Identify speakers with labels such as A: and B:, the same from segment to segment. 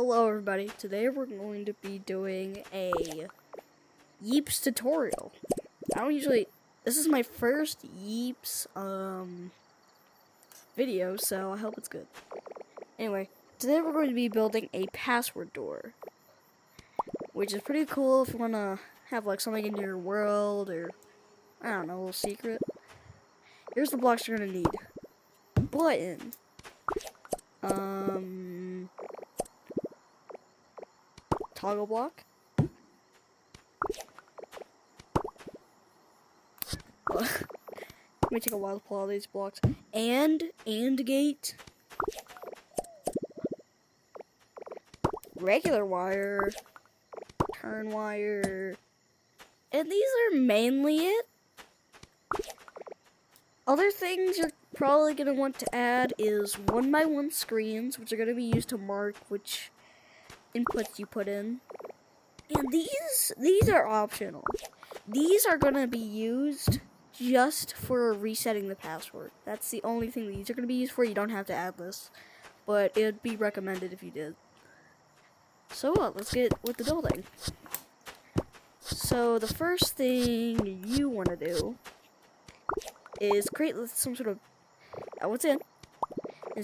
A: Hello everybody, today we're going to be doing a Yeeps tutorial. This is my first Yeeps video, so I hope it's good. Anyway, today we're going to be building a password door, which is pretty cool if you want to have like something in your world or, I don't know, a little secret. Here's the blocks you're going to need. Button. Toggle block. It may take a while to pull all these blocks. And gate. Regular wire. Turn wire. And these are mainly it. Other things you're probably going to want to add is 1x1 screens, which are going to be used to mark which inputs you put in. And these are optional. These are going to be used just for resetting the password. That's the only thing these are going to be used for. You don't have to add this, but it'd be recommended if you did. So let's get with the building. So the first thing you want to do is create some sort of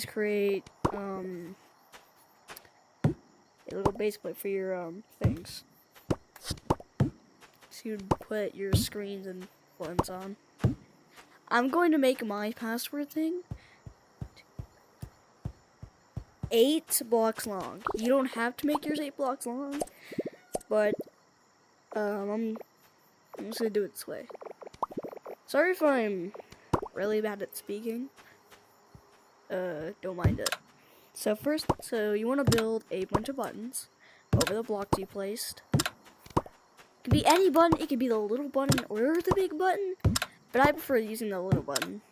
A: create a little base plate for your things. So you put your screens and buttons on. I'm going to make my password thing 8 blocks long. You don't have to make yours 8 blocks long, but I'm just gonna do it this way. Sorry if I'm really bad at speaking. Don't mind it. So you want to build a bunch of buttons over the blocks you placed. It could be any button. It could be the little button or the big button, but I prefer using the little button.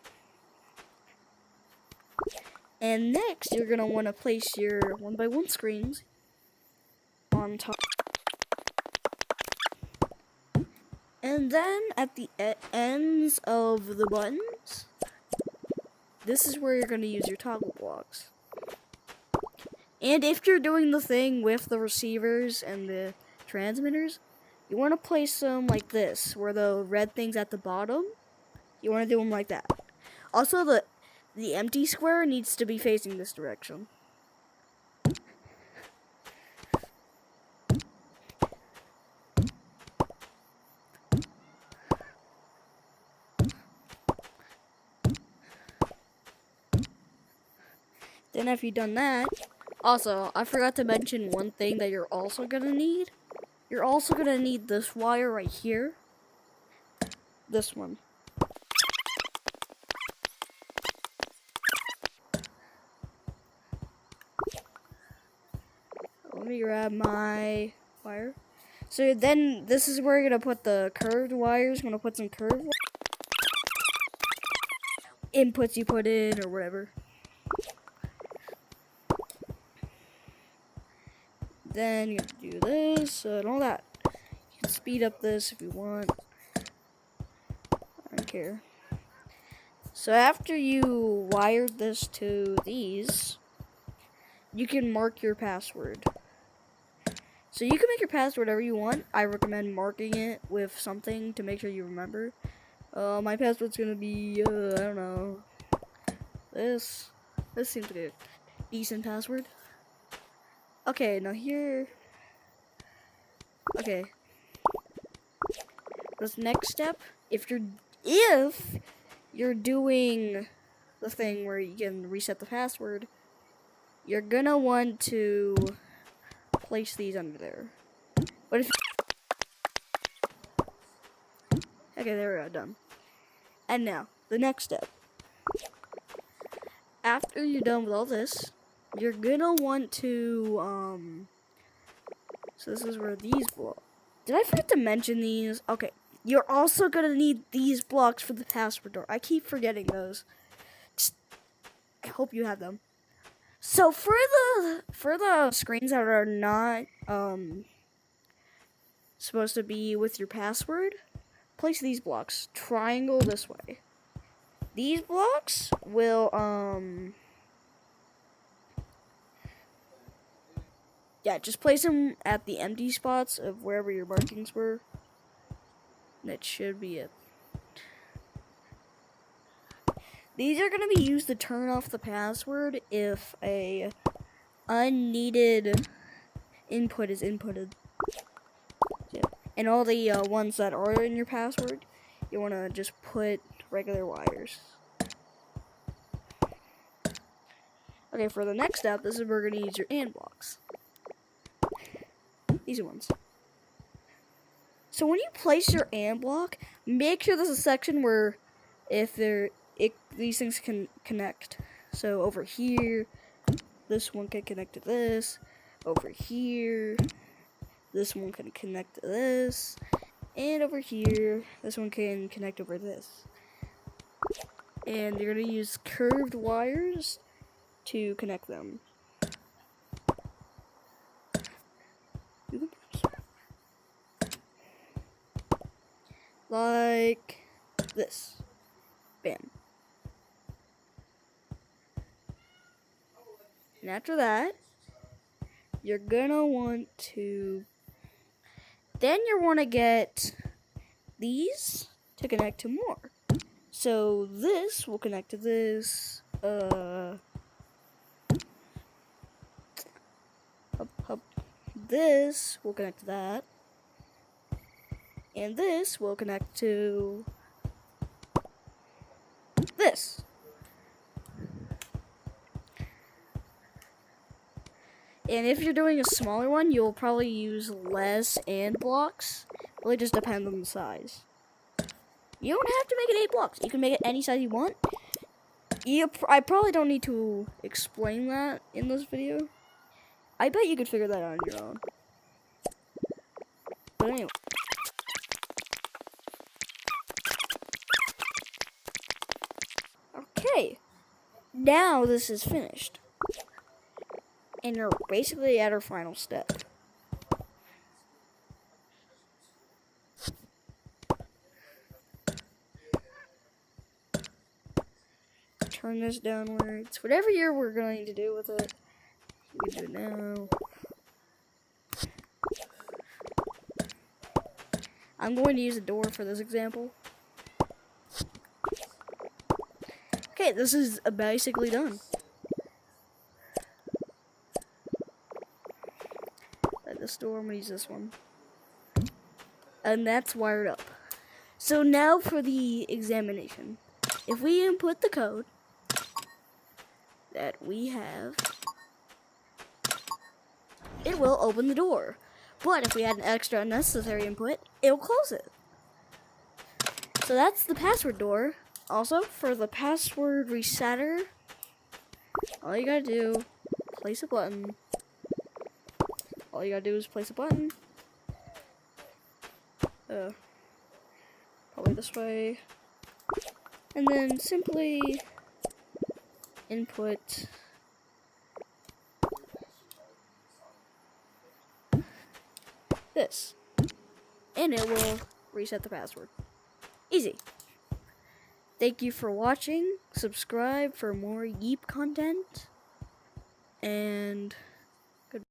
A: And next, you're gonna want to place your 1x1 screens on top. And then at the ends of the buttons, this is where you're going to use your toggle blocks. And if you're doing the thing with the receivers and the transmitters, you want to place them like this, where the red thing's at the bottom. You want to do them like that. Also, the empty square needs to be facing this direction. Then after you've done that, also, I forgot to mention one thing that you're also going to need. You're also going to need this wire right here. This one. Let me grab my wire. So then this is where you're going to put the curved wires. You're going to put some curved inputs you put in or whatever. Then you have to do this and all that. You can speed up this if you want. I don't care. So after you wired this to these, you can mark your password. So you can make your password whatever you want. I recommend marking it with something to make sure you remember. My password's gonna be, I don't know. This seems like a decent password. Okay, now here. Okay. This next step, if you're doing the thing where you can reset the password, you're gonna want to place these under there. But if okay, there we go, done. And now, the next step. After you're done with all this, you're gonna want to, so this is where these blocks. Did I forget to mention these? Okay, you're also gonna need these blocks for the password door. I keep forgetting those. I hope you have them. So for the screens that are not, supposed to be with your password, place these blocks. Triangle this way. These blocks will, Yeah, just place them at the empty spots of wherever your markings were. That should be it. These are going to be used to turn off the password if a unneeded input is inputted. Yeah. And all the ones that are in your password, you want to just put regular wires. Okay, for the next step, this is where we're going to use your AND blocks. These ones. So when you place your AND block, make sure there's a section where these things can connect. So over here, this one can connect to this. Over here, this one can connect to this. And over here, this one can connect over this. And you're going to use curved wires to connect them. Like this. Bam. And after that, you're gonna want to, then you want to get these to connect to more. So this will connect to this. This will connect to that. And this will connect to this. And if you're doing a smaller one, you'll probably use less AND blocks. It really just depends on the size. You don't have to make it 8 blocks. You can make it any size you want. I probably don't need to explain that in this video. I bet you could figure that out on your own. But anyway. Okay. Now this is finished. And you're basically at our final step. Turn this downwards. Whatever we're going to do with it, we can do it now. I'm going to use a door for this example. Okay, this is basically done. This door, I'm gonna use this one. And that's wired up. So now for the examination. If we input the code that we have, it will open the door. But if we add an extra unnecessary input, it will close it. So that's the password door. Also, for the password resetter, all you gotta do, place a button. All you gotta do is place a button. Probably this way. And then simply input this. And it will reset the password. Easy. Thank you for watching. Subscribe for more Yeep content. And